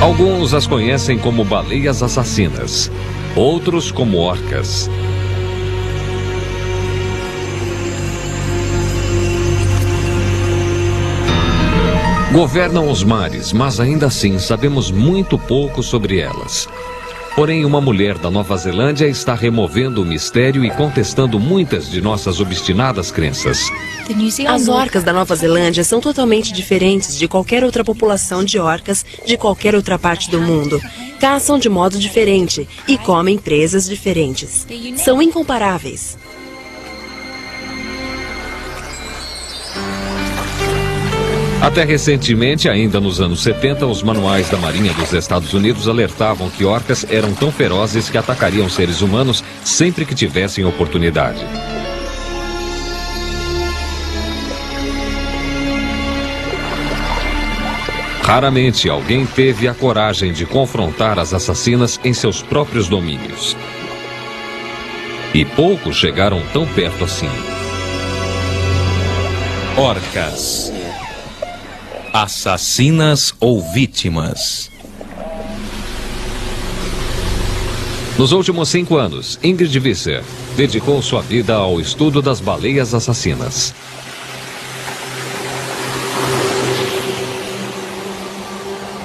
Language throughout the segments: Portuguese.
Alguns as conhecem como baleias assassinas, outros como orcas. Governam os mares, mas ainda assim sabemos muito pouco sobre elas. Porém, uma mulher da Nova Zelândia está removendo o mistério e contestando muitas de nossas obstinadas crenças. As orcas da Nova Zelândia são totalmente diferentes de qualquer outra população de orcas de qualquer outra parte do mundo. Caçam de modo diferente e comem presas diferentes. São incomparáveis. Até recentemente, ainda nos anos 70, os manuais da Marinha dos Estados Unidos alertavam que orcas eram tão ferozes que atacariam seres humanos sempre que tivessem oportunidade. Raramente alguém teve a coragem de confrontar as assassinas em seus próprios domínios. E poucos chegaram tão perto assim. Orcas. Assassinas ou vítimas? Nos últimos 5 anos, Ingrid Visser dedicou sua vida ao estudo das baleias assassinas.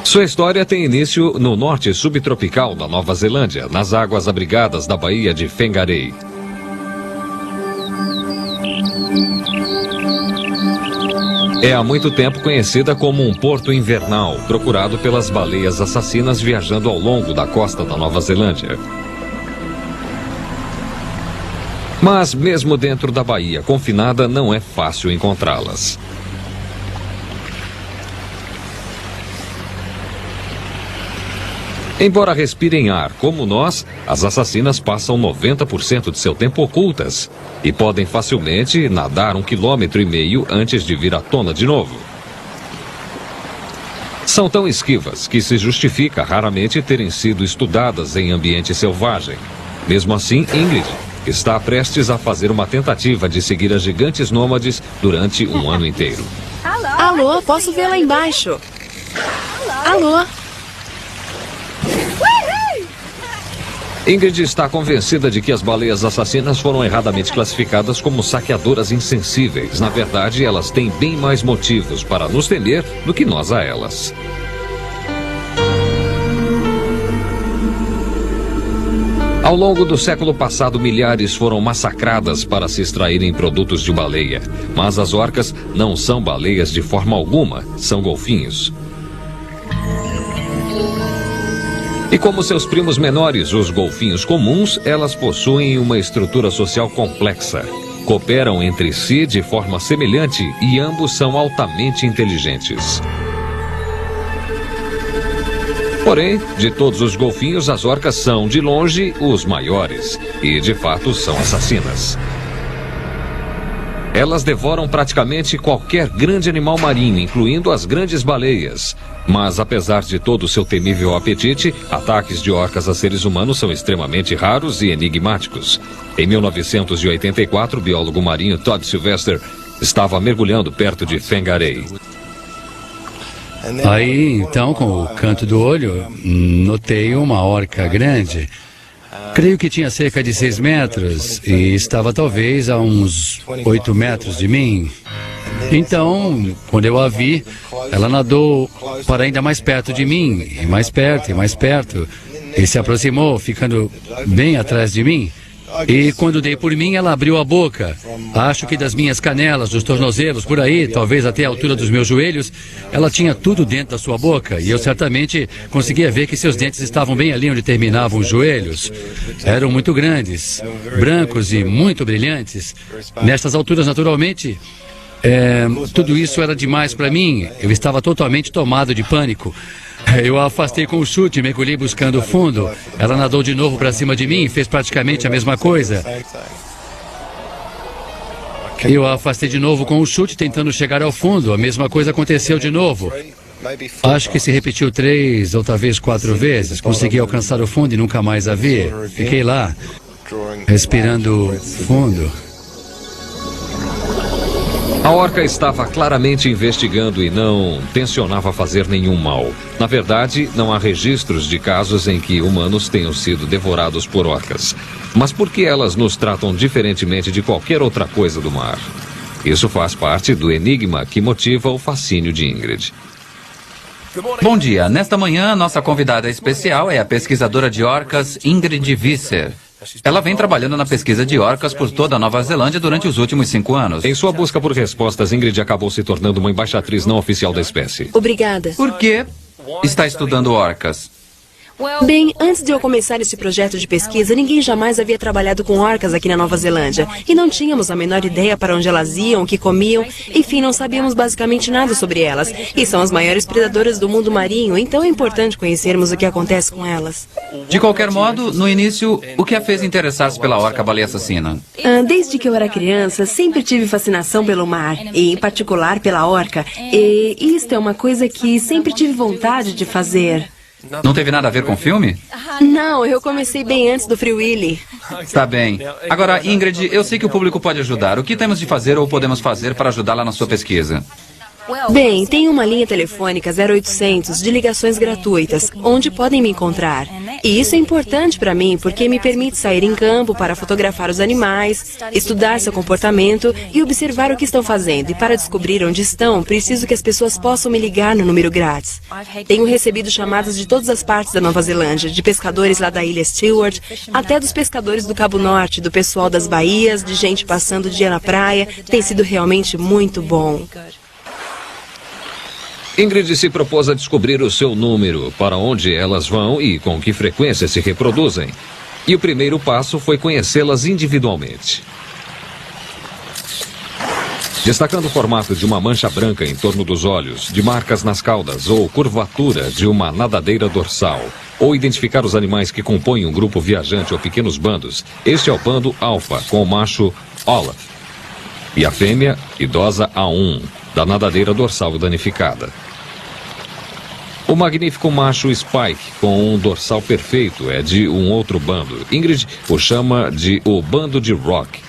Sua história tem início no norte subtropical da Nova Zelândia, nas águas abrigadas da Baía de Whangarei. É há muito tempo conhecida como um porto invernal, procurado pelas baleias assassinas viajando ao longo da costa da Nova Zelândia. Mas mesmo dentro da baía confinada, não é fácil encontrá-las. Embora respirem ar como nós, as assassinas passam 90% de seu tempo ocultas e podem facilmente nadar 1,5 km antes de vir à tona de novo. São tão esquivas que se justifica raramente terem sido estudadas em ambiente selvagem. Mesmo assim, Ingrid está prestes a fazer uma tentativa de seguir as gigantes nômades durante um ano inteiro. Alô, posso ver lá embaixo? Alô? Ingrid está convencida de que as baleias assassinas foram erradamente classificadas como saqueadoras insensíveis. Na verdade, elas têm bem mais motivos para nos temer do que nós a elas. Ao longo do século passado, milhares foram massacradas para se extraírem produtos de baleia. Mas as orcas não são baleias de forma alguma, são golfinhos. E como seus primos menores, os golfinhos comuns, elas possuem uma estrutura social complexa. Cooperam entre si de forma semelhante e ambos são altamente inteligentes. Porém, de todos os golfinhos, as orcas são, de longe, os maiores. E, de fato, são assassinas. Elas devoram praticamente qualquer grande animal marinho, incluindo as grandes baleias. Mas, apesar de todo o seu temível apetite, ataques de orcas a seres humanos são extremamente raros e enigmáticos. Em 1984, o biólogo marinho Todd Sylvester estava mergulhando perto de Whangarei. Aí, então, com o canto do olho, notei uma orca grande. Creio que tinha cerca de 6 metros e estava talvez a uns 8 metros de mim. Então, quando eu a vi, ela nadou para ainda mais perto de mim, e mais perto, e mais perto, e se aproximou, ficando bem atrás de mim. E quando dei por mim, ela abriu a boca. Acho que das minhas canelas, dos tornozelos, por aí, talvez até a altura dos meus joelhos, ela tinha tudo dentro da sua boca. E eu certamente conseguia ver que seus dentes estavam bem ali onde terminavam os joelhos. Eram muito grandes, brancos e muito brilhantes. Nestas alturas, naturalmente, tudo isso era demais para mim. Eu estava totalmente tomado de pânico. Eu a afastei com o chute, mergulhei buscando o fundo. Ela nadou de novo para cima de mim e fez praticamente a mesma coisa. Eu a afastei de novo com o chute, tentando chegar ao fundo. A mesma coisa aconteceu de novo. Acho que se repetiu 3 ou talvez 4 vezes. Consegui alcançar o fundo e nunca mais a vi. Fiquei lá, respirando fundo. A orca estava claramente investigando e não tensionava fazer nenhum mal. Na verdade, não há registros de casos em que humanos tenham sido devorados por orcas. Mas por que elas nos tratam diferentemente de qualquer outra coisa do mar? Isso faz parte do enigma que motiva o fascínio de Ingrid. Bom dia. Nesta manhã, nossa convidada especial é a pesquisadora de orcas Ingrid Visser. Ela vem trabalhando na pesquisa de orcas por toda a Nova Zelândia durante os últimos 5 anos. Em sua busca por respostas, Ingrid acabou se tornando uma embaixatriz não oficial da espécie. Obrigada. Por que está estudando orcas? Bem, antes de eu começar esse projeto de pesquisa, ninguém jamais havia trabalhado com orcas aqui na Nova Zelândia. E não tínhamos a menor ideia para onde elas iam, o que comiam. Enfim, não sabíamos basicamente nada sobre elas. E são as maiores predadoras do mundo marinho, então é importante conhecermos o que acontece com elas. De qualquer modo, no início, o que a fez interessar-se pela orca-baleia assassina? Desde que eu era criança, sempre tive fascinação pelo mar, e em particular pela orca. E isto é uma coisa que sempre tive vontade de fazer. Não teve nada a ver com o filme? Não, eu comecei bem antes do Free Willy. Está bem. Agora, Ingrid, eu sei que o público pode ajudar. O que temos de fazer ou podemos fazer para ajudá-la na sua pesquisa? Bem, tem uma linha telefônica 0800 de ligações gratuitas, onde podem me encontrar. E isso é importante para mim, porque me permite sair em campo para fotografar os animais, estudar seu comportamento e observar o que estão fazendo. E para descobrir onde estão, preciso que as pessoas possam me ligar no número grátis. Tenho recebido chamadas de todas as partes da Nova Zelândia, de pescadores lá da ilha Stewart, até dos pescadores do Cabo Norte, do pessoal das baías, de gente passando o dia na praia. Tem sido realmente muito bom. Ingrid se propôs a descobrir o seu número, para onde elas vão e com que frequência se reproduzem. E o primeiro passo foi conhecê-las individualmente. Destacando o formato de uma mancha branca em torno dos olhos, de marcas nas caudas ou curvatura de uma nadadeira dorsal, ou identificar os animais que compõem um grupo viajante ou pequenos bandos, este é o bando alfa, com o macho Olaf, e a fêmea idosa A1, da nadadeira dorsal danificada. O magnífico macho Spike, com um dorsal perfeito, é de um outro bando. Ingrid o chama de o bando de Rock.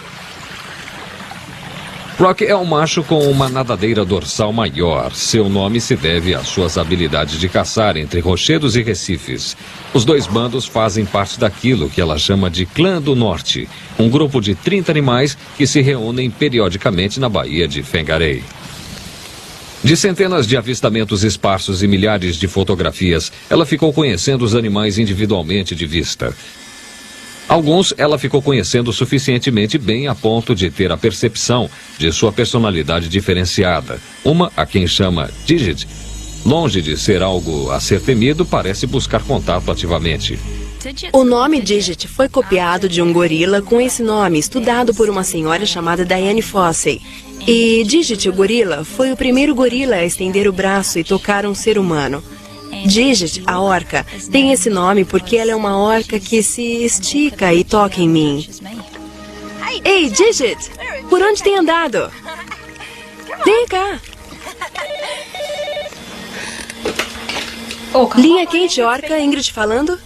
Rock é um macho com uma nadadeira dorsal maior. Seu nome se deve às suas habilidades de caçar entre rochedos e recifes. Os dois bandos fazem parte daquilo que ela chama de Clã do Norte, um grupo de 30 animais que se reúnem periodicamente na Baía de Whangarei. De centenas de avistamentos esparsos e milhares de fotografias, ela ficou conhecendo os animais individualmente de vista. Alguns ela ficou conhecendo suficientemente bem a ponto de ter a percepção de sua personalidade diferenciada. Uma, a quem chama Digit, longe de ser algo a ser temido, parece buscar contato ativamente. O nome Digit foi copiado de um gorila com esse nome, estudado por uma senhora chamada Diane Fossey. E Digit, o gorila, foi o primeiro gorila a estender o braço e tocar um ser humano. Digit, a orca, tem esse nome porque ela é uma orca que se estica e toca em mim. Ei, Digit! Por onde tem andado? Vem cá! Linha quente, orca, Ingrid falando?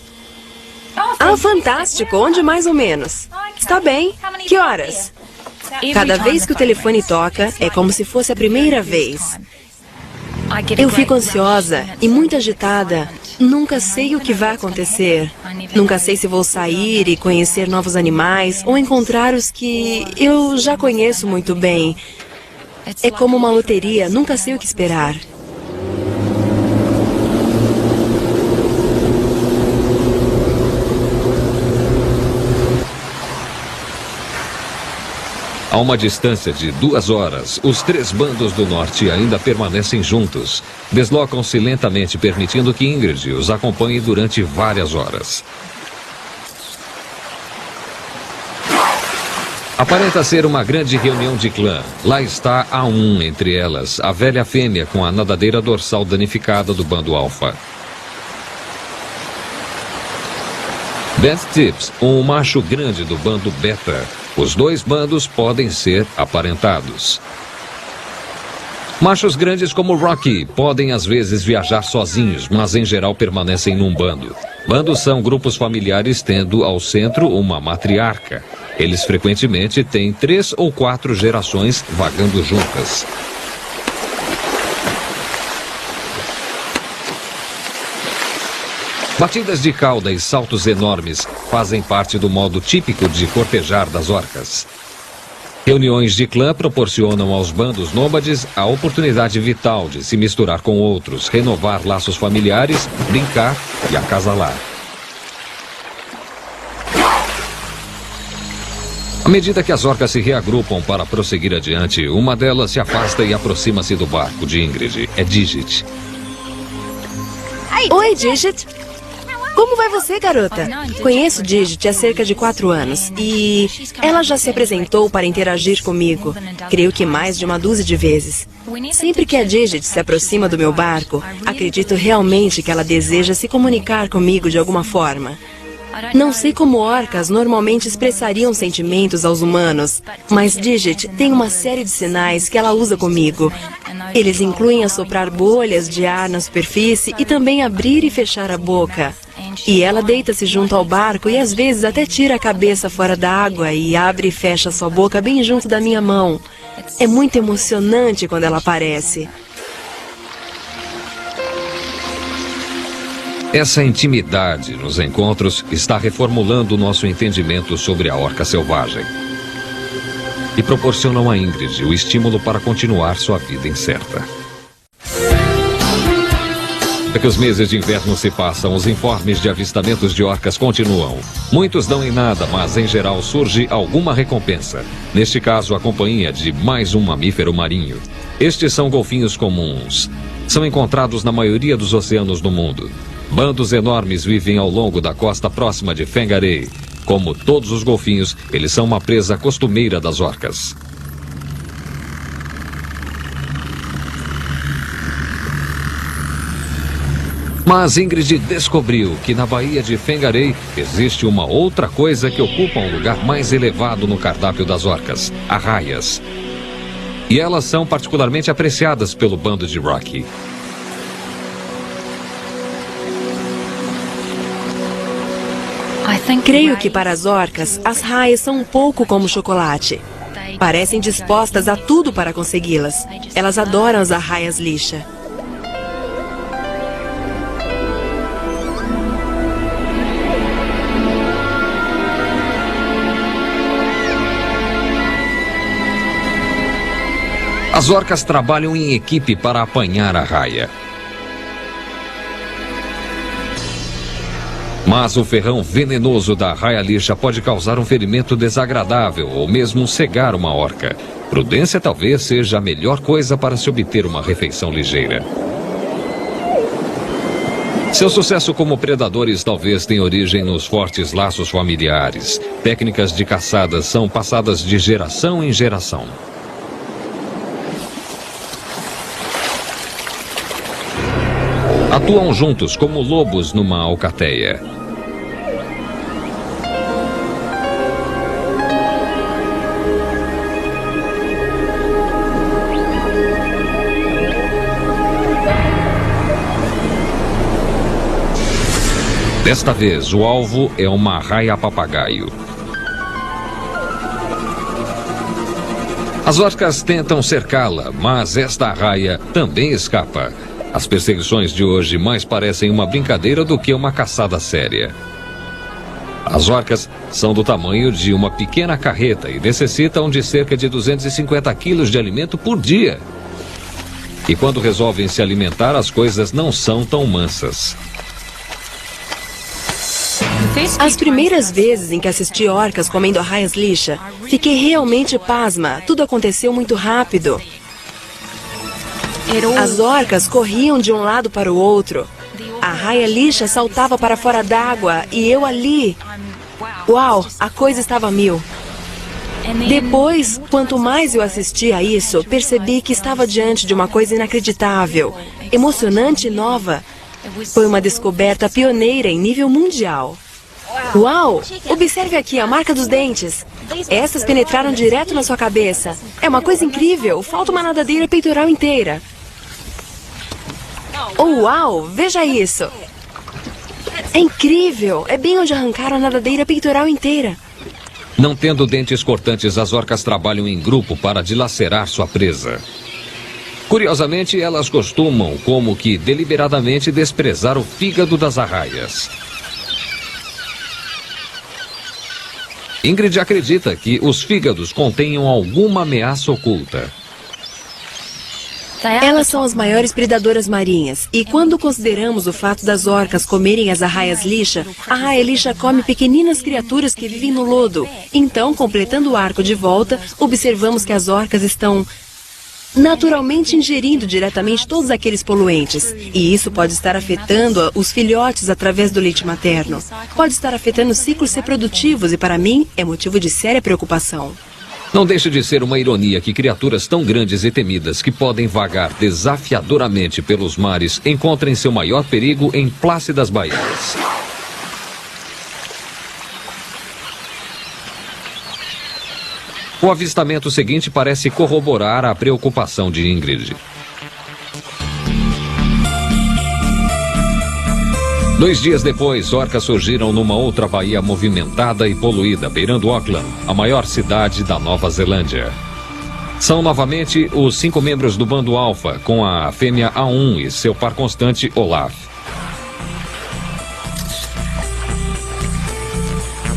Ah, fantástico! Onde mais ou menos? Está bem. Que horas? Cada vez que o telefone toca, é como se fosse a primeira vez. Eu fico ansiosa e muito agitada. Nunca sei o que vai acontecer. Nunca sei se vou sair e conhecer novos animais ou encontrar os que eu já conheço muito bem. É como uma loteria, nunca sei o que esperar. A uma distância de 2 horas, os 3 bandos do norte ainda permanecem juntos. Deslocam-se lentamente, permitindo que Ingrid os acompanhe durante várias horas. Aparenta ser uma grande reunião de clã. Lá está a um entre elas, a velha fêmea com a nadadeira dorsal danificada do bando alfa. Beth Tips, um macho grande do bando beta. Os 2 bandos podem ser aparentados. Machos grandes como Rocky podem às vezes viajar sozinhos, mas em geral permanecem num bando. Bandos são grupos familiares tendo ao centro uma matriarca. Eles frequentemente têm 3 ou 4 gerações vagando juntas. Batidas de cauda e saltos enormes fazem parte do modo típico de cortejar das orcas. Reuniões de clã proporcionam aos bandos nômades a oportunidade vital de se misturar com outros, renovar laços familiares, brincar e acasalar. À medida que as orcas se reagrupam para prosseguir adiante, uma delas se afasta e aproxima-se do barco de Ingrid. É Digit. Oi, Digit. Como vai você, garota? Conheço Digit há cerca de 4 anos e ela já se apresentou para interagir comigo. Creio que mais de uma dúzia de vezes. Sempre que a Digit se aproxima do meu barco, acredito realmente que ela deseja se comunicar comigo de alguma forma. Não sei como orcas normalmente expressariam sentimentos aos humanos, mas Digit tem uma série de sinais que ela usa comigo. Eles incluem assoprar bolhas de ar na superfície e também abrir e fechar a boca. E ela deita-se junto ao barco e às vezes até tira a cabeça fora da água e abre e fecha sua boca bem junto da minha mão. É muito emocionante quando ela aparece. Essa intimidade nos encontros está reformulando o nosso entendimento sobre a orca selvagem. E proporcionam a Ingrid o estímulo para continuar sua vida incerta. É que os meses de inverno se passam, os informes de avistamentos de orcas continuam. Muitos dão em nada, mas em geral surge alguma recompensa. Neste caso, a companhia de mais um mamífero marinho. Estes são golfinhos comuns. São encontrados na maioria dos oceanos do mundo. Bandos enormes vivem ao longo da costa próxima de Whangarei. Como todos os golfinhos, eles são uma presa costumeira das orcas. Mas Ingrid descobriu que na Baía de Whangarei existe uma outra coisa que ocupa um lugar mais elevado no cardápio das orcas: arraias. E elas são particularmente apreciadas pelo bando de Rocky. Creio que para as orcas, as raias são um pouco como chocolate. Parecem dispostas a tudo para consegui-las. Elas adoram as arraias lixa. As orcas trabalham em equipe para apanhar a raia. Mas o ferrão venenoso da raia lixa pode causar um ferimento desagradável ou mesmo cegar uma orca. Prudência talvez seja a melhor coisa para se obter uma refeição ligeira. Seu sucesso como predadores talvez tenha origem nos fortes laços familiares. Técnicas de caçada são passadas de geração em geração. Atuam juntos como lobos numa alcateia. Desta vez, o alvo é uma raia-papagaio. As orcas tentam cercá-la, mas esta raia também escapa. As perseguições de hoje mais parecem uma brincadeira do que uma caçada séria. As orcas são do tamanho de uma pequena carreta e necessitam de cerca de 250 quilos de alimento por dia. E quando resolvem se alimentar, as coisas não são tão mansas. As primeiras vezes em que assisti orcas comendo arraias lixa, fiquei realmente pasma. Tudo aconteceu muito rápido. As orcas corriam de um lado para o outro. A raia lixa saltava para fora d'água e eu ali. Uau, a coisa estava a mil. Depois, quanto mais eu assistia a isso, percebi que estava diante de uma coisa inacreditável, emocionante e nova. Foi uma descoberta pioneira em nível mundial. Uau! Observe aqui a marca dos dentes. Essas penetraram direto na sua cabeça. É uma coisa incrível. Falta uma nadadeira peitoral inteira. Oh, uau! Veja isso. É incrível. É bem onde arrancaram a nadadeira peitoral inteira. Não tendo dentes cortantes, as orcas trabalham em grupo para dilacerar sua presa. Curiosamente, elas costumam, como que deliberadamente, desprezar o fígado das arraias. Ingrid acredita que os fígados contenham alguma ameaça oculta. Elas são as maiores predadoras marinhas. E quando consideramos o fato das orcas comerem as arraias lixa, a arraia lixa come pequeninas criaturas que vivem no lodo. Então, completando o arco de volta, observamos que as orcas estão naturalmente ingerindo diretamente todos aqueles poluentes. E isso pode estar afetando os filhotes através do leite materno. Pode estar afetando os ciclos reprodutivos e, para mim, é motivo de séria preocupação. Não deixa de ser uma ironia que criaturas tão grandes e temidas que podem vagar desafiadoramente pelos mares encontrem seu maior perigo em plácidas baías. O avistamento seguinte parece corroborar a preocupação de Ingrid. 2 dias depois, orcas surgiram numa outra baía movimentada e poluída, beirando Auckland, a maior cidade da Nova Zelândia. São novamente os 5 membros do bando Alfa, com a fêmea A1 e seu par constante Olaf.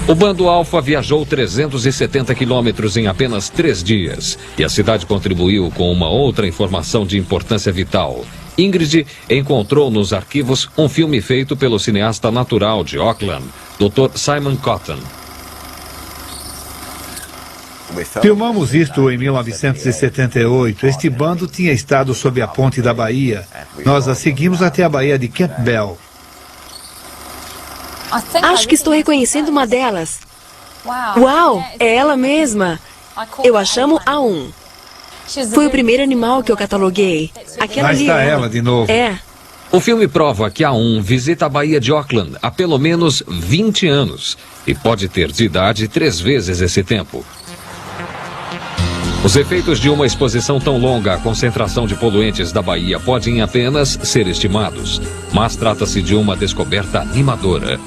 O bando Alfa viajou 370 quilômetros em apenas 3 dias, e a cidade contribuiu com uma outra informação de importância vital. Ingrid encontrou nos arquivos um filme feito pelo cineasta natural de Auckland, Dr. Simon Cotton. Filmamos isto em 1978. Este bando tinha estado sob a ponte da Baía. Nós a seguimos até a Baía de Campbell. Acho que estou reconhecendo uma delas. Uau, é ela mesma. Eu a chamo A1. Foi o primeiro animal que eu cataloguei. Aquela Lá ali. está ela de novo. É. O filme prova que A1 visita a Baía de Auckland há pelo menos 20 anos e pode ter de idade 3 vezes esse tempo. Os efeitos de uma exposição tão longa à concentração de poluentes da Baía podem apenas ser estimados, mas trata-se de uma descoberta animadora.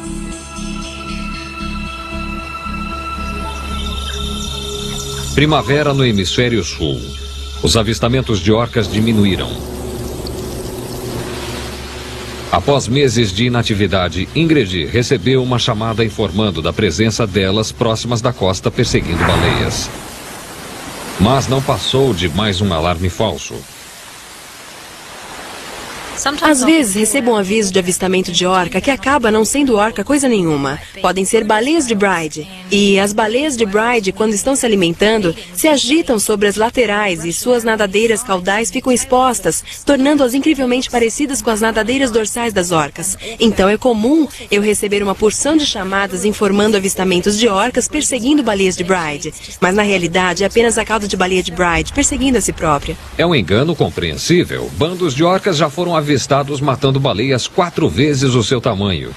Primavera no hemisfério sul. Os avistamentos de orcas diminuíram. Após meses de inatividade, Ingrid recebeu uma chamada informando da presença delas próximas da costa perseguindo baleias. Mas não passou de mais um alarme falso. Às vezes recebo um aviso de avistamento de orca que acaba não sendo orca coisa nenhuma. Podem ser baleias de Bride. E as baleias de Bride, quando estão se alimentando, se agitam sobre as laterais e suas nadadeiras caudais ficam expostas, tornando-as incrivelmente parecidas com as nadadeiras dorsais das orcas. Então é comum eu receber uma porção de chamadas informando avistamentos de orcas perseguindo baleias de Bride. Mas na realidade é apenas a cauda de baleia de Bride perseguindo a si própria. É um engano compreensível. Bandos de orcas já foram avistados matando baleias 4 vezes o seu tamanho.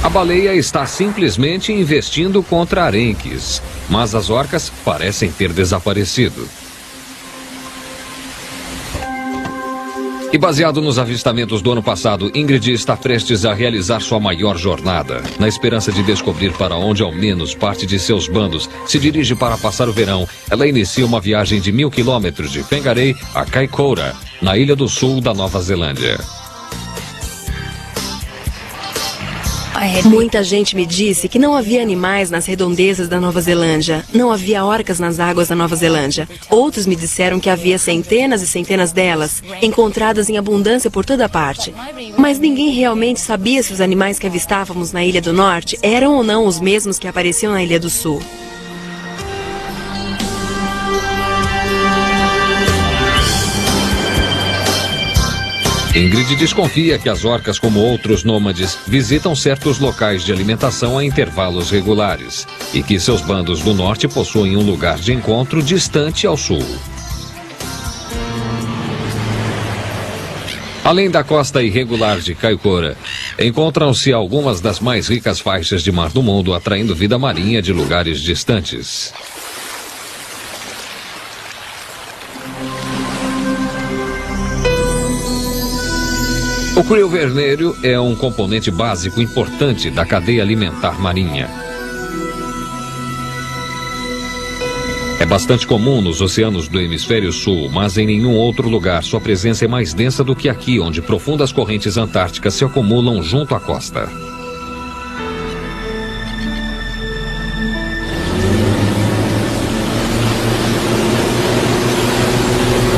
A baleia está simplesmente investindo contra arenques, mas as orcas parecem ter desaparecido. E baseado nos avistamentos do ano passado, Ingrid está prestes a realizar sua maior jornada. Na esperança de descobrir para onde ao menos parte de seus bandos se dirige para passar o verão, ela inicia uma viagem de 1000 quilômetros de Whangarei a Kaikoura, na ilha do sul da Nova Zelândia. Muita gente me disse que não havia animais nas redondezas da Nova Zelândia. Não havia orcas nas águas da Nova Zelândia. Outros me disseram que havia centenas e centenas delas, encontradas em abundância por toda parte. Mas ninguém realmente sabia se os animais que avistávamos na Ilha do Norte eram ou não os mesmos que apareciam na Ilha do Sul. Ingrid desconfia que as orcas, como outros nômades, visitam certos locais de alimentação a intervalos regulares e que seus bandos do norte possuem um lugar de encontro distante ao sul. Além da costa irregular de Kaikoura, encontram-se algumas das mais ricas faixas de mar do mundo, atraindo vida marinha de lugares distantes. O krill vermelho é um componente básico importante da cadeia alimentar marinha. É bastante comum nos oceanos do hemisfério sul, mas em nenhum outro lugar sua presença é mais densa do que aqui, onde profundas correntes antárticas se acumulam junto à costa.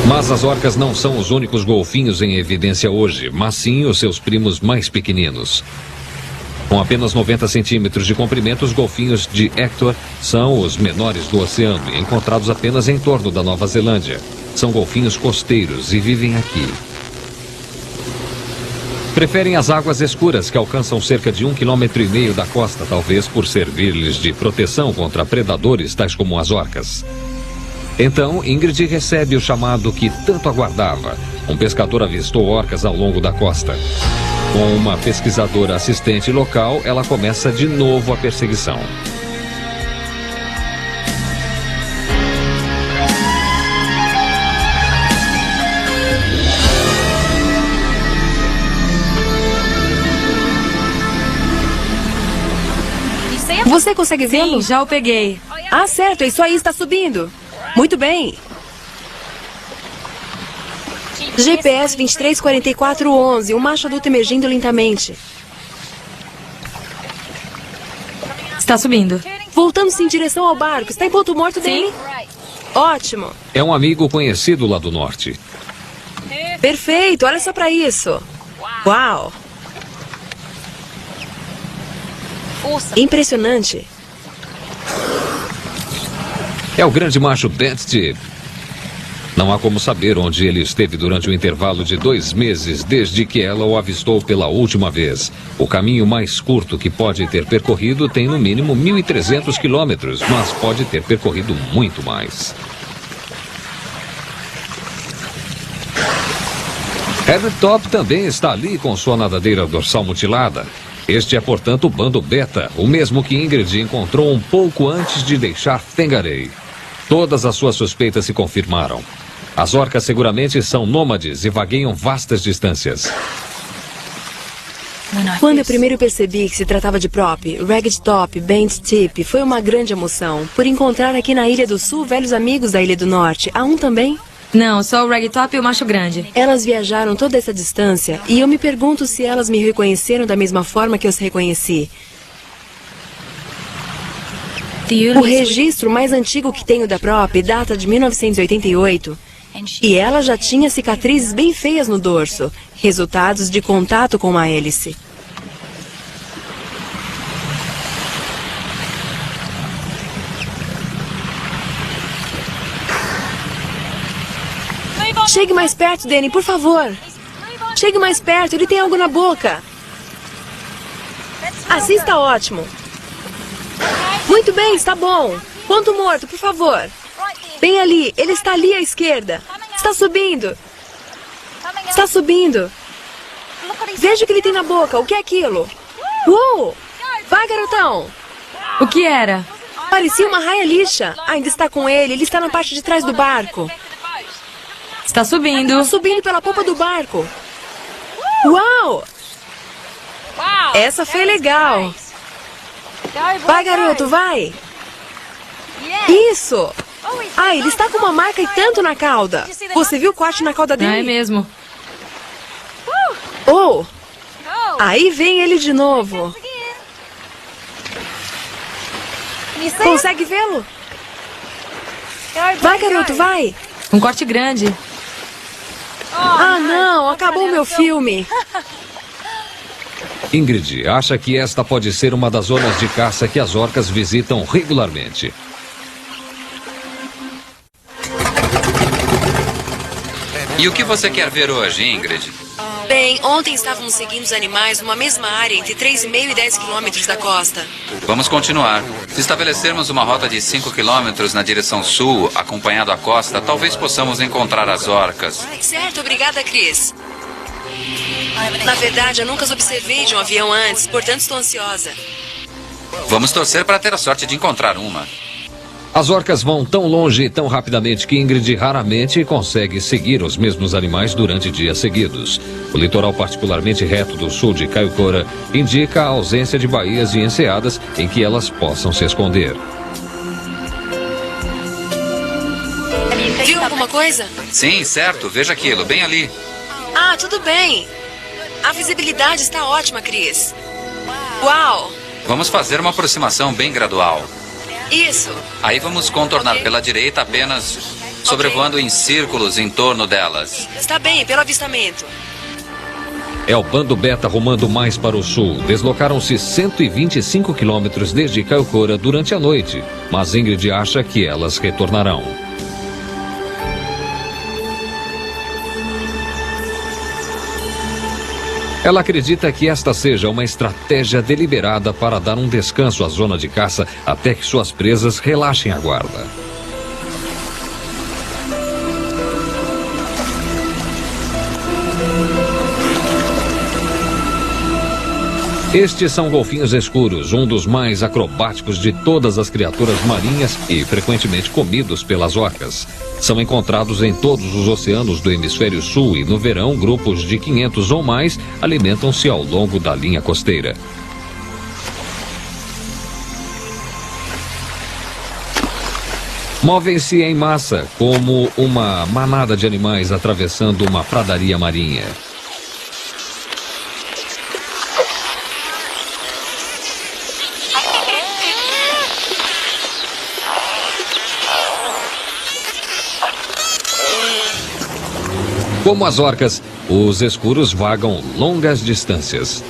Mas as orcas não são os únicos golfinhos em evidência hoje, mas sim os seus primos mais pequeninos. Com apenas 90 centímetros de comprimento, os golfinhos de Hector são os menores do oceano e encontrados apenas em torno da Nova Zelândia. São golfinhos costeiros e vivem aqui. Preferem as águas escuras, que alcançam cerca de 1,5 km da costa, talvez por servir-lhes de proteção contra predadores tais como as orcas. Então, Ingrid recebe o chamado que tanto aguardava. Um pescador avistou orcas ao longo da costa. Com uma pesquisadora assistente local, ela começa de novo a perseguição. Você consegue vê-lo? Sim, já o peguei. Ah, certo, isso aí está subindo. Muito bem. GPS 234411, um macho adulto emergindo lentamente. Está subindo. Voltando-se em direção ao barco. Está em ponto morto dele? Ótimo. É um amigo conhecido lá do norte. Perfeito, olha só para isso. Uau. Impressionante. É o grande macho Bent Tip. Não há como saber onde ele esteve durante o intervalo de 2 meses desde que ela o avistou pela última vez. O caminho mais curto que pode ter percorrido tem no mínimo 1.300 quilômetros, mas pode ter percorrido muito mais. Herbert Top também está ali com sua nadadeira dorsal mutilada. Este é, portanto, o bando Beta, o mesmo que Ingrid encontrou um pouco antes de deixar Whangarei. Todas as suas suspeitas se confirmaram. As orcas seguramente são nômades e vagueiam vastas distâncias. Quando eu primeiro percebi que se tratava de Prop, Ragged Top, Bent Tip, foi uma grande emoção. Por encontrar aqui na Ilha do Sul velhos amigos da Ilha do Norte. Há um também? Não, só o Ragtop e o macho grande. Elas viajaram toda essa distância e eu me pergunto se elas me reconheceram da mesma forma que eu as reconheci. O registro mais antigo que tenho da Prop data de 1988 e ela já tinha cicatrizes bem feias no dorso, resultados de contato com uma hélice. Chegue mais perto, Danny, por favor. Chegue mais perto, ele tem algo na boca. Assim está ótimo. Muito bem, está bom. Ponto morto, por favor. Bem ali, ele está ali à esquerda. Está subindo. Está subindo. Veja o que ele tem na boca, o que é aquilo? Uou! Vai, garotão. O que era? Parecia uma raia lixa. Ainda está com ele está na parte de trás do barco. Está subindo. Subindo pela popa do barco. Uau! Essa foi legal. Vai, garoto, vai. Isso. Ah, ele está com uma marca e tanto na cauda. Você viu o corte na cauda dele? É mesmo. Oh! Aí vem ele de novo. Consegue vê-lo? Vai, garoto, vai. Um corte grande. Ah, não, acabou meu filme. Ingrid acha que esta pode ser uma das zonas de caça que as orcas visitam regularmente. E o que você quer ver hoje, Ingrid? Bem, ontem estávamos seguindo os animais numa mesma área entre 3,5 e 10 quilômetros da costa. Vamos continuar. Se estabelecermos uma rota de 5 quilômetros na direção sul, acompanhando a costa, talvez possamos encontrar as orcas. Certo, obrigada, Chris. Na verdade, eu nunca as observei de um avião antes, portanto estou ansiosa. Vamos torcer para ter a sorte de encontrar uma. As orcas vão tão longe e tão rapidamente que Ingrid raramente consegue seguir os mesmos animais durante dias seguidos. O litoral particularmente reto do sul de Kaikoura indica a ausência de baías e enseadas em que elas possam se esconder. Viu alguma coisa? Sim, certo. Veja aquilo, bem ali. Ah, tudo bem. A visibilidade está ótima, Chris. Uau! Vamos fazer uma aproximação bem gradual. Isso. Aí vamos contornar pela direita apenas sobrevoando em círculos em torno delas. Está bem, pelo avistamento. É o bando beta rumando mais para o sul. Deslocaram-se 125 quilômetros desde Kaikoura durante a noite, mas Ingrid acha que elas retornarão. Ela acredita que esta seja uma estratégia deliberada para dar um descanso à zona de caça até que suas presas relaxem a guarda. Estes são golfinhos escuros, um dos mais acrobáticos de todas as criaturas marinhas e frequentemente comidos pelas orcas. São encontrados em todos os oceanos do hemisfério sul e no verão grupos de 500 ou mais alimentam-se ao longo da linha costeira. Movem-se em massa, como uma manada de animais atravessando uma pradaria marinha. Como as orcas, os escuros vagam longas distâncias.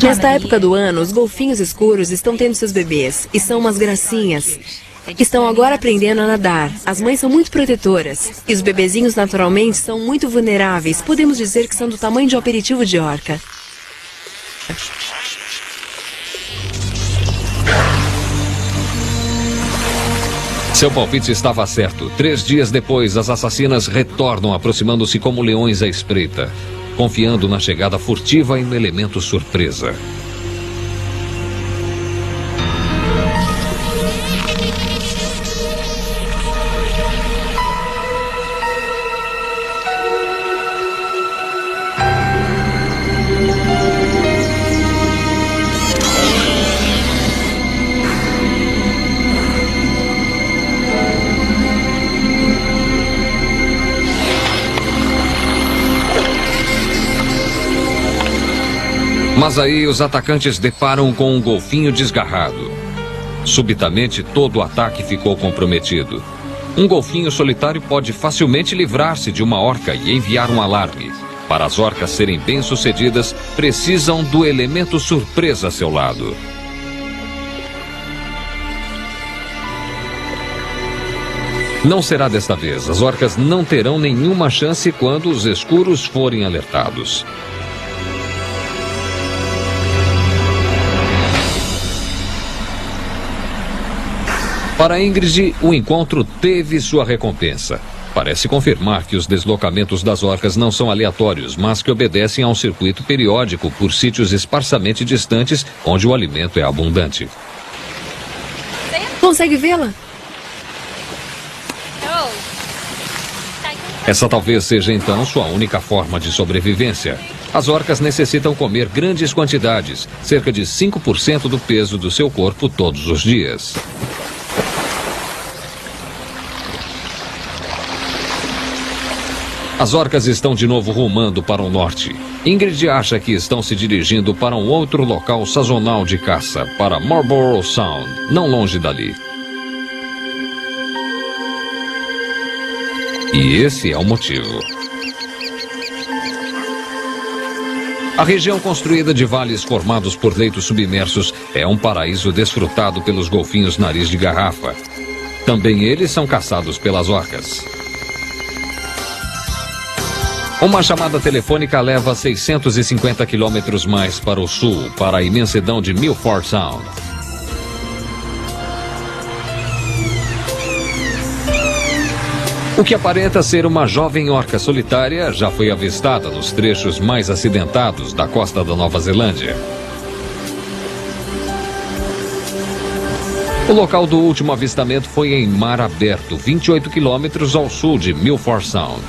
Nesta época do ano, os golfinhos escuros estão tendo seus bebês e são umas gracinhas. Estão agora aprendendo a nadar. As mães são muito protetoras. E os bebezinhos, naturalmente, são muito vulneráveis. Podemos dizer que são do tamanho de um aperitivo de orca. Seu palpite estava certo. 3 dias depois, as assassinas retornam, aproximando-se como leões à espreita, confiando na chegada furtiva e no elemento surpresa. Mas aí os atacantes deparam com um golfinho desgarrado. Subitamente, todo o ataque ficou comprometido. Um golfinho solitário pode facilmente livrar-se de uma orca e enviar um alarme. Para as orcas serem bem-sucedidas, precisam do elemento surpresa a seu lado. Não será desta vez. As orcas não terão nenhuma chance quando os escuros forem alertados. Para Ingrid, o encontro teve sua recompensa. Parece confirmar que os deslocamentos das orcas não são aleatórios, mas que obedecem a um circuito periódico por sítios esparsamente distantes onde o alimento é abundante. Consegue vê-la? Essa talvez seja então sua única forma de sobrevivência. As orcas necessitam comer grandes quantidades, cerca de 5% do peso do seu corpo todos os dias. As orcas estão de novo rumando para o norte. Ingrid acha que estão se dirigindo para um outro local sazonal de caça, para Marlborough Sound, não longe dali. E esse é o motivo. A região construída de vales formados por leitos submersos é um paraíso desfrutado pelos golfinhos nariz de garrafa. Também eles são caçados pelas orcas. Uma chamada telefônica leva 650 quilômetros mais para o sul, para a imensidão de Milford Sound. O que aparenta ser uma jovem orca solitária já foi avistada nos trechos mais acidentados da costa da Nova Zelândia. O local do último avistamento foi em mar aberto, 28 quilômetros ao sul de Milford Sound.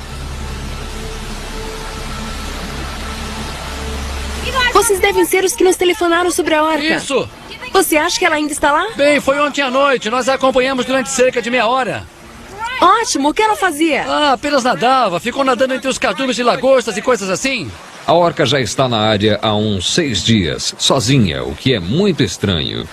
Vocês devem ser os que nos telefonaram sobre a orca. Isso! Você acha que ela ainda está lá? Bem, foi ontem à noite. Nós a acompanhamos durante cerca de meia hora. Ótimo, o que ela fazia? Apenas nadava. Ficou nadando entre os cardumes de lagostas e coisas assim. A orca já está na área há uns 6 dias, sozinha, o que é muito estranho.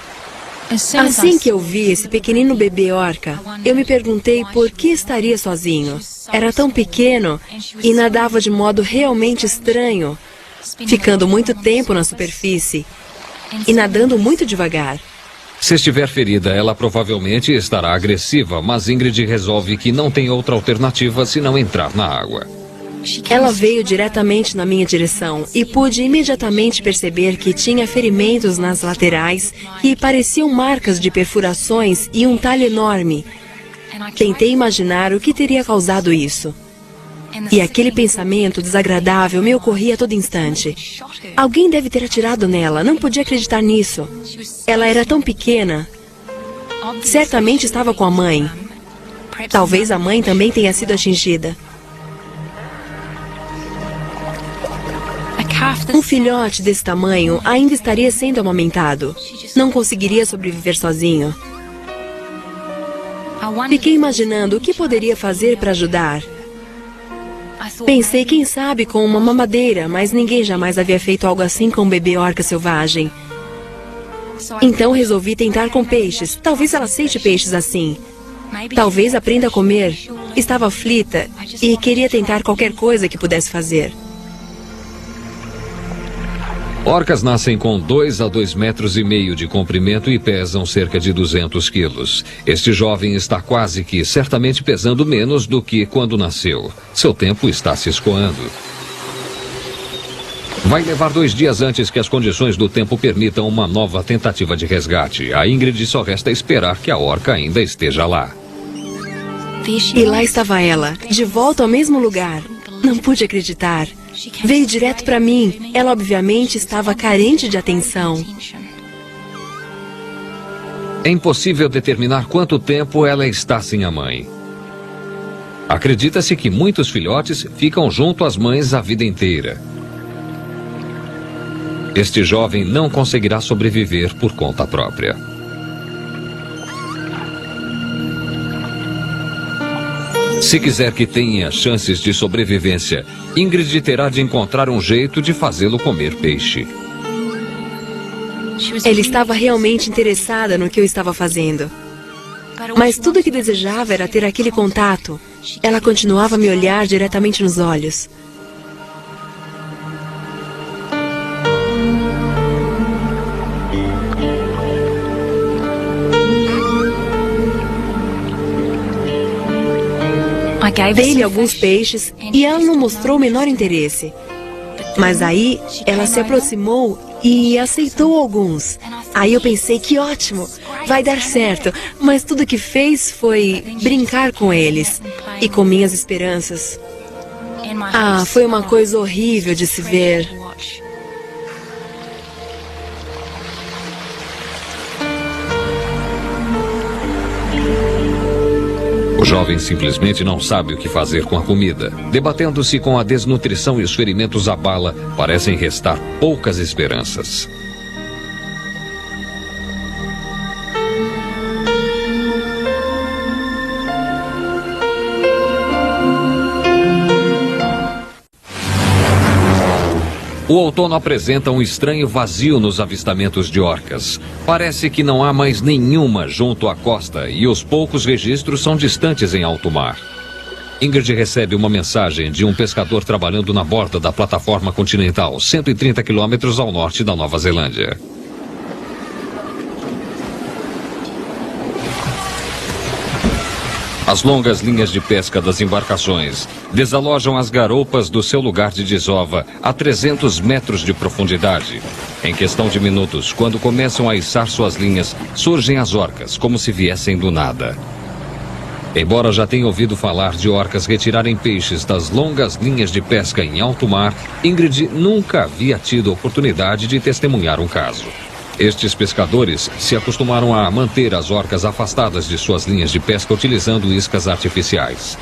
Assim que eu vi esse pequenino bebê orca, eu me perguntei por que estaria sozinho. Era tão pequeno e nadava de modo realmente estranho, ficando muito tempo na superfície e nadando muito devagar. Se estiver ferida, ela provavelmente estará agressiva, mas Ingrid resolve que não tem outra alternativa senão entrar na água. Ela veio diretamente na minha direção e pude imediatamente perceber que tinha ferimentos nas laterais que pareciam marcas de perfurações e um talho enorme. Tentei imaginar o que teria causado isso. E aquele pensamento desagradável me ocorria a todo instante. Alguém deve ter atirado nela, não podia acreditar nisso. Ela era tão pequena. Certamente estava com a mãe. Talvez a mãe também tenha sido atingida. Um filhote desse tamanho ainda estaria sendo amamentado. Não conseguiria sobreviver sozinho. Fiquei imaginando o que poderia fazer para ajudar. Pensei, quem sabe, com uma mamadeira, mas ninguém jamais havia feito algo assim com um bebê orca selvagem. Então resolvi tentar com peixes. Talvez ela aceite peixes assim. Talvez aprenda a comer. Estava aflita e queria tentar qualquer coisa que pudesse fazer. Orcas nascem com 2 a 2,5 metros de comprimento e pesam cerca de 200 quilos. Este jovem está quase que certamente pesando menos do que quando nasceu. Seu tempo está se escoando. Vai levar 2 dias antes que as condições do tempo permitam uma nova tentativa de resgate. A Ingrid só resta esperar que a orca ainda esteja lá. E lá estava ela, de volta ao mesmo lugar. Não pude acreditar. Veio direto para mim. Ela obviamente estava carente de atenção. É impossível determinar quanto tempo ela está sem a mãe. Acredita-se que muitos filhotes ficam junto às mães a vida inteira. Este jovem não conseguirá sobreviver por conta própria. Se quiser que tenha chances de sobrevivência, Ingrid terá de encontrar um jeito de fazê-lo comer peixe. Ela estava realmente interessada no que eu estava fazendo. Mas tudo o que desejava era ter aquele contato. Ela continuava a me olhar diretamente nos olhos. Dei-lhe alguns peixes e ela não mostrou o menor interesse. Mas aí ela se aproximou e aceitou alguns. Aí eu pensei, que ótimo, vai dar certo. Mas tudo que fez foi brincar com eles e com minhas esperanças. Foi uma coisa horrível de se ver. O jovem simplesmente não sabe o que fazer com a comida. Debatendo-se com a desnutrição e os ferimentos à bala, parecem restar poucas esperanças. O outono apresenta um estranho vazio nos avistamentos de orcas. Parece que não há mais nenhuma junto à costa e os poucos registros são distantes em alto mar. Ingrid recebe uma mensagem de um pescador trabalhando na borda da plataforma continental, 130 quilômetros ao norte da Nova Zelândia. As longas linhas de pesca das embarcações desalojam as garoupas do seu lugar de desova a 300 metros de profundidade. Em questão de minutos, quando começam a içar suas linhas, surgem as orcas, como se viessem do nada. Embora já tenha ouvido falar de orcas retirarem peixes das longas linhas de pesca em alto mar, Ingrid nunca havia tido oportunidade de testemunhar um caso. Estes pescadores se acostumaram a manter as orcas afastadas de suas linhas de pesca utilizando iscas artificiais.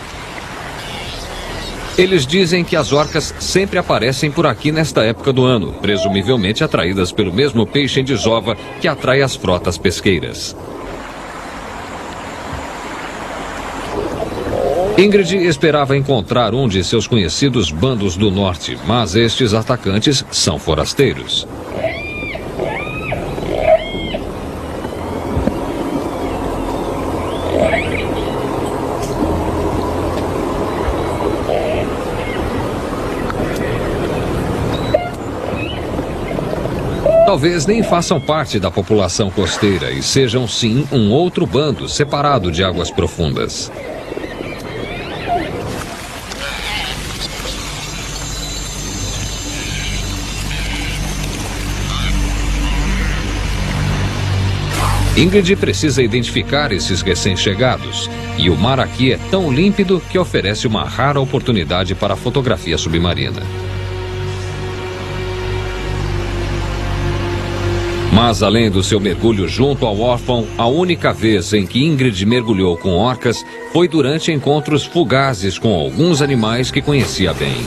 Eles dizem que as orcas sempre aparecem por aqui nesta época do ano, presumivelmente atraídas pelo mesmo peixe em desova que atrai as frotas pesqueiras. Ingrid esperava encontrar um de seus conhecidos bandos do norte, mas estes atacantes são forasteiros. Talvez nem façam parte da população costeira e sejam sim um outro bando separado de águas profundas. Ingrid precisa identificar esses recém-chegados, e o mar aqui é tão límpido que oferece uma rara oportunidade para a fotografia submarina. Mas além do seu mergulho junto ao órfão, a única vez em que Ingrid mergulhou com orcas foi durante encontros fugazes com alguns animais que conhecia bem.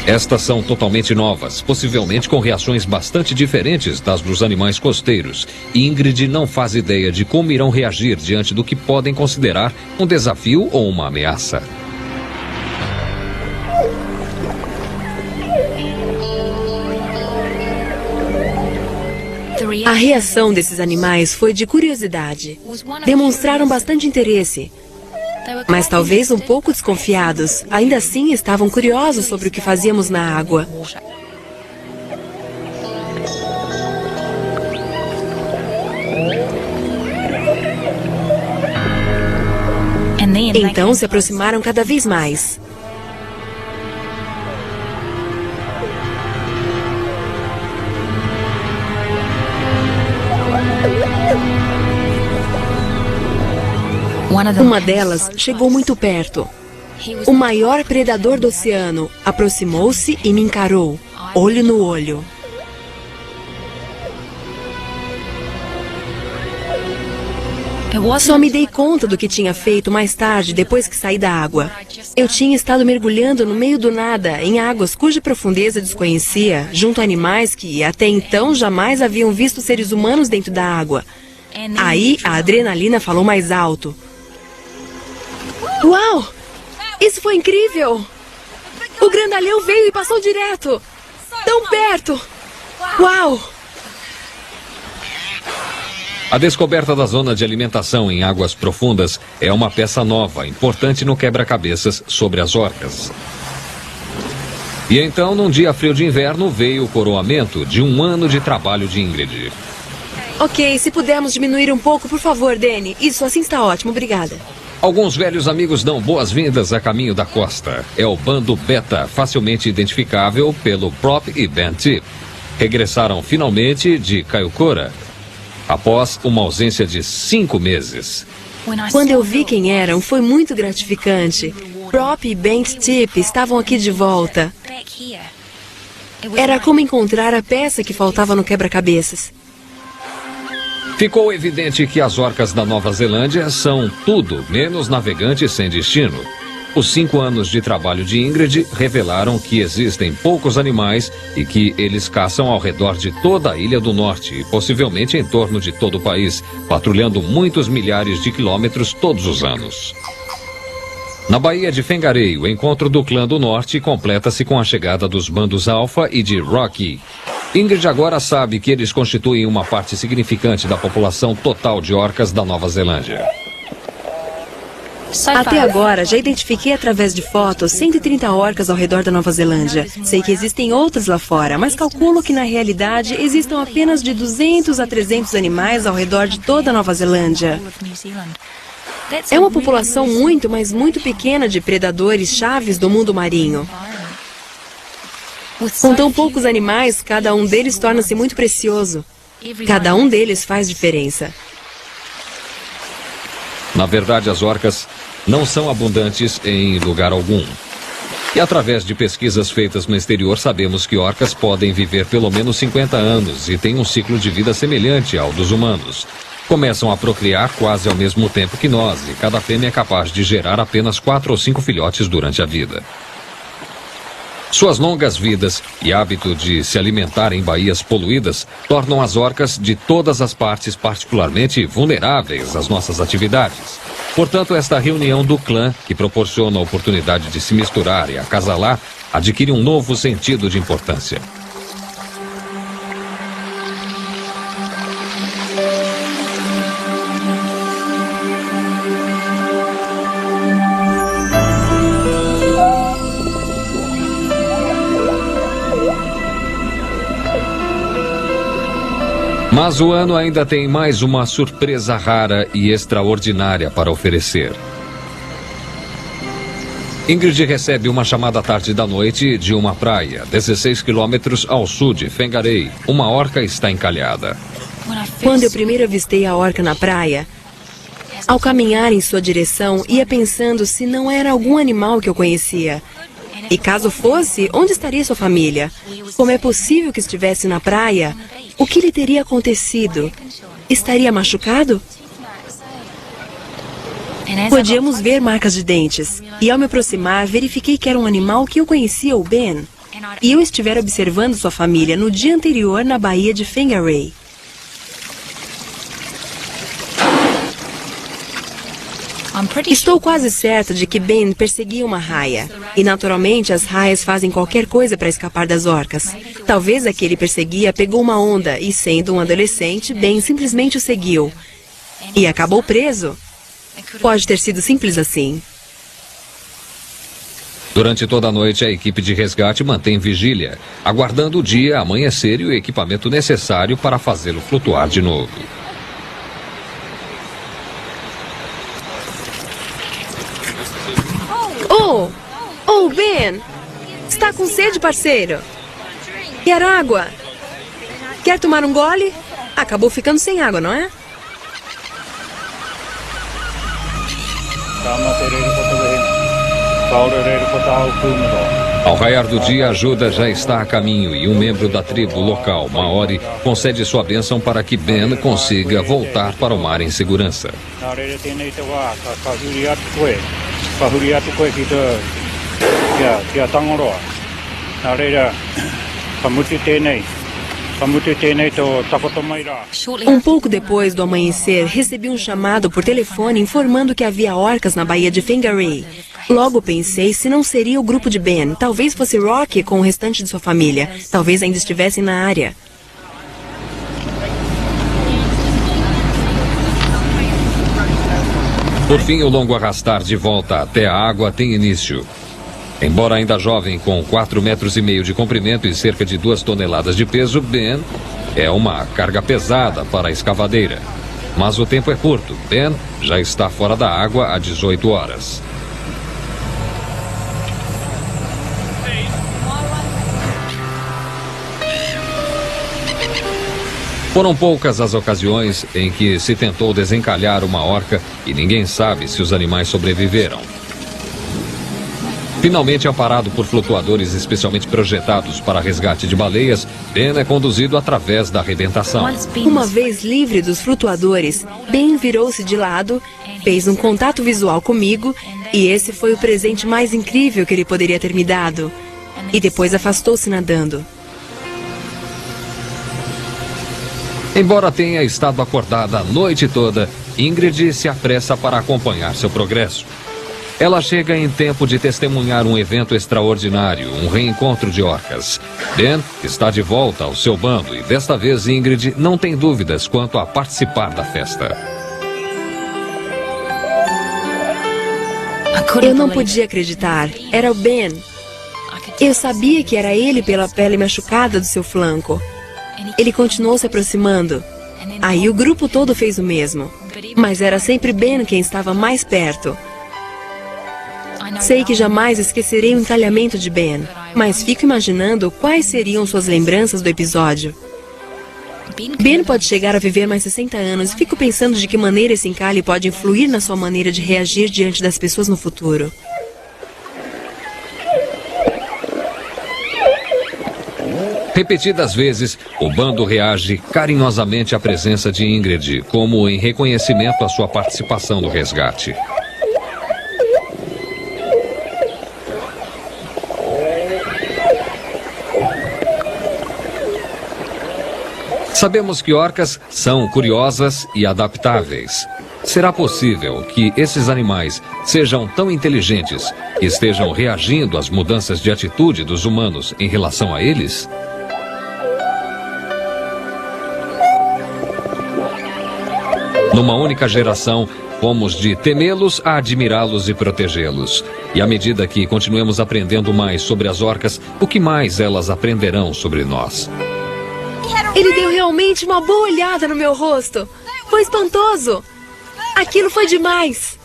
Estas são totalmente novas, possivelmente com reações bastante diferentes das dos animais costeiros. E Ingrid não faz ideia de como irão reagir diante do que podem considerar um desafio ou uma ameaça. A reação desses animais foi de curiosidade. Demonstraram bastante interesse, mas talvez um pouco desconfiados. Ainda assim, estavam curiosos sobre o que fazíamos na água. Então se aproximaram cada vez mais. Uma delas chegou muito perto. O maior predador do oceano aproximou-se e me encarou, olho no olho. Só me dei conta do que tinha feito mais tarde, depois que saí da água. Eu tinha estado mergulhando no meio do nada, em águas cuja profundeza desconhecia, junto a animais que até então jamais haviam visto seres humanos dentro da água. Aí a adrenalina falou mais alto. Uau! Isso foi incrível! O grandalhão veio e passou direto! Tão perto! Uau! A descoberta da zona de alimentação em águas profundas é uma peça nova, importante no quebra-cabeças sobre as orcas. E então, num dia frio de inverno, veio o coroamento de um ano de trabalho de Ingrid. Ok, se pudermos diminuir um pouco, por favor, Danny. Isso, assim está ótimo, obrigada. Alguns velhos amigos dão boas-vindas a caminho da costa. É o bando Beta, facilmente identificável pelo Prop e Ben Tip. Regressaram finalmente de Kailkora, após uma ausência de 5 meses. Quando eu vi quem eram, foi muito gratificante. Prop e Ben Tip estavam aqui de volta. Era como encontrar a peça que faltava no quebra-cabeças. Ficou evidente que as orcas da Nova Zelândia são tudo menos navegantes sem destino. Os 5 anos de trabalho de Ingrid revelaram que existem poucos animais e que eles caçam ao redor de toda a Ilha do Norte e possivelmente em torno de todo o país, patrulhando muitos milhares de quilômetros todos os anos. Na Baía de Whangarei, o encontro do Clã do Norte completa-se com a chegada dos bandos Alpha e de Rocky. Ingrid agora sabe que eles constituem uma parte significante da população total de orcas da Nova Zelândia. Até agora, já identifiquei através de fotos 130 orcas ao redor da Nova Zelândia. Sei que existem outras lá fora, mas calculo que na realidade existam apenas de 200 a 300 animais ao redor de toda a Nova Zelândia. É uma população muito, mas muito pequena de predadores chaves do mundo marinho. Com tão poucos animais, cada um deles torna-se muito precioso. Cada um deles faz diferença. Na verdade, as orcas não são abundantes em lugar algum. E através de pesquisas feitas no exterior, sabemos que orcas podem viver pelo menos 50 anos e têm um ciclo de vida semelhante ao dos humanos. Começam a procriar quase ao mesmo tempo que nós, e cada fêmea é capaz de gerar apenas 4 ou 5 filhotes durante a vida. Suas longas vidas e hábito de se alimentar em baías poluídas tornam as orcas de todas as partes particularmente vulneráveis às nossas atividades. Portanto, esta reunião do clã, que proporciona a oportunidade de se misturar e acasalar, adquire um novo sentido de importância. Mas o ano ainda tem mais uma surpresa rara e extraordinária para oferecer. Ingrid recebe uma chamada à tarde da noite de uma praia, 16 quilômetros ao sul de Whangarei. Uma orca está encalhada. Quando eu primeiro avistei a orca na praia, ao caminhar em sua direção, ia pensando se não era algum animal que eu conhecia. E caso fosse, onde estaria sua família? Como é possível que estivesse na praia? O que lhe teria acontecido? Estaria machucado? Podíamos ver marcas de dentes. E ao me aproximar, verifiquei que era um animal que eu conhecia, o Ben. E eu estivera observando sua família no dia anterior na baía de Whangarei. Estou quase certa de que Ben perseguia uma raia. E naturalmente as raias fazem qualquer coisa para escapar das orcas. Talvez a que ele perseguia pegou uma onda e, sendo um adolescente, Ben simplesmente o seguiu. E acabou preso. Pode ter sido simples assim. Durante toda a noite, a equipe de resgate mantém vigília, aguardando o dia amanhecer e o equipamento necessário para fazê-lo flutuar de novo. Oh, Ben! Está com sede, parceiro? Quer água? Quer tomar um gole? Acabou ficando sem água, não é? Ao raiar do dia, a ajuda já está a caminho e um membro da tribo local, Maori, concede sua bênção para que Ben consiga voltar para o mar em segurança. Um pouco depois do amanhecer, recebi um chamado por telefone informando que havia orcas na baía de Whangarei. Logo pensei se não seria o grupo de Ben. Talvez fosse Rocky com o restante de sua família. Talvez ainda estivessem na área. Por fim, o longo arrastar de volta até a água tem início. Embora ainda jovem, com 4,5 metros de comprimento e cerca de 2 toneladas de peso, Ben é uma carga pesada para a escavadeira. Mas o tempo é curto. Ben já está fora da água há 18 horas. Foram poucas as ocasiões em que se tentou desencalhar uma orca e ninguém sabe se os animais sobreviveram. Finalmente amparado por flutuadores especialmente projetados para resgate de baleias, Ben é conduzido através da arrebentação. Uma vez livre dos flutuadores, Ben virou-se de lado, fez um contato visual comigo e esse foi o presente mais incrível que ele poderia ter me dado. E depois afastou-se nadando. Embora tenha estado acordada a noite toda, Ingrid se apressa para acompanhar seu progresso. Ela chega em tempo de testemunhar um evento extraordinário, um reencontro de orcas. Ben está de volta ao seu bando e desta vez Ingrid não tem dúvidas quanto a participar da festa. Eu não podia acreditar. Era o Ben. Eu sabia que era ele pela pele machucada do seu flanco. Ele continuou se aproximando. Aí o grupo todo fez o mesmo. Mas era sempre Ben quem estava mais perto. Sei que jamais esquecerei o encalhamento de Ben, mas fico imaginando quais seriam suas lembranças do episódio. Ben pode chegar a viver mais 60 anos e fico pensando de que maneira esse encalhe pode influir na sua maneira de reagir diante das pessoas no futuro. Repetidas vezes, o bando reage carinhosamente à presença de Ingrid, como em reconhecimento à sua participação no resgate. Sabemos que orcas são curiosas e adaptáveis. Será possível que esses animais sejam tão inteligentes que estejam reagindo às mudanças de atitude dos humanos em relação a eles? Numa única geração, fomos de temê-los a admirá-los e protegê-los. E à medida que continuemos aprendendo mais sobre as orcas, o que mais elas aprenderão sobre nós? Ele deu realmente uma boa olhada no meu rosto. Foi espantoso. Aquilo foi demais.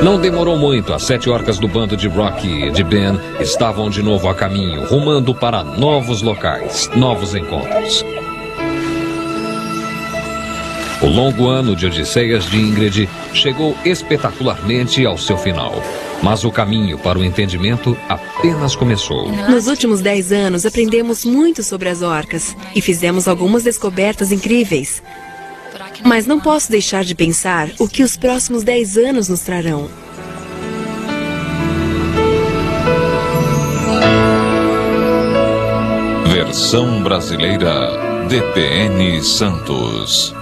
Não demorou muito, as 7 orcas do bando de Rocky e de Ben estavam de novo a caminho, rumando para novos locais, novos encontros. O longo ano de Odisseias de Ingrid chegou espetacularmente ao seu final. Mas o caminho para o entendimento apenas começou. Nos últimos 10 anos, aprendemos muito sobre as orcas e fizemos algumas descobertas incríveis. Mas não posso deixar de pensar o que os próximos 10 anos nos trarão. Versão brasileira DPN Santos.